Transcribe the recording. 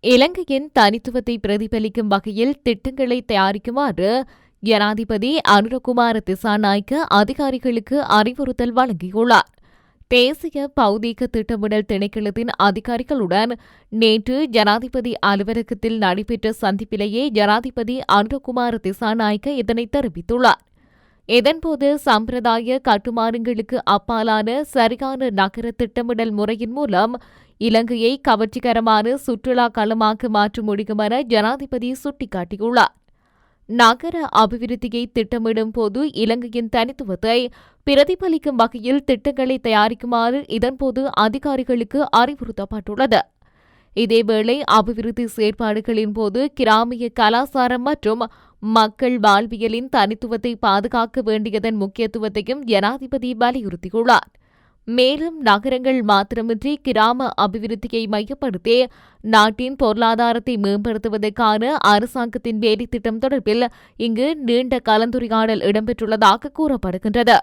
இலங்கையின் தனித்துவத்தை பிரதிபலிக்கும் வகையில் திட்டங்களை தயாரிக்குமாறு ஜனாதிபதி அனுரகுமார திசாநாயக்க அதிகாரிகளுக்கு அறிவுறுத்தல் வழங்கியுள்ளார். தேசிய பௌதீக திட்டமிடல் திணைக்களத்தின் அதிகாரிகளுடன் நேற்று ஜனாதிபதி அலுவலகத்தில் நடைபெற்ற சந்திப்பிலேயே ஜனாதிபதி அனுரகுமார திசாநாயக்க இதனை தெரிவித்துள்ளார். இதன்போது சம்பிரதாய கட்டுமானங்களுக்கு அப்பாலான சரியான நகர திட்டமிடல் முறையின் மூலம் இலங்கையை கவர்ச்சிகரமான சுற்றுலா களமாக்க மாற்ற முடியும் என ஜனாதிபதி சுட்டிக்காட்டியுள்ளார். நகர அபிவிருத்தியை திட்டமிடும் போது இலங்கையின் தனித்துவத்தை பிரதிபலிக்கும் வகையில் திட்டங்களை தயாரிக்குமாறு இதன்போது அதிகாரிகளுக்கு அறிவுறுத்தப்பட்டுள்ளது. இதேவேளை அபிவிருத்தி செயற்பாடுகளின் போது கிராமிய கலாசாரம் மற்றும் மக்கள் வாழ்வியலின் தனித்துவத்தை பாதுகாக்க வேண்டியதன் முக்கியத்துவத்தையும் ஜனாதிபதி வலியுறுத்தியுள்ளார். மேலும் நகரங்கள் மாத்திரமின்றி கிராம அபிவிருத்தியை மையப்படுத்தி நாட்டின் பொருளாதாரத்தை மேம்படுத்துவதற்கான அரசாங்கத்தின் வேலைத்திட்டம் தொடர்பில் இங்கு நீண்ட கலந்துரையாடல் இடம்பெற்றுள்ளதாக கூறப்படுகின்றது.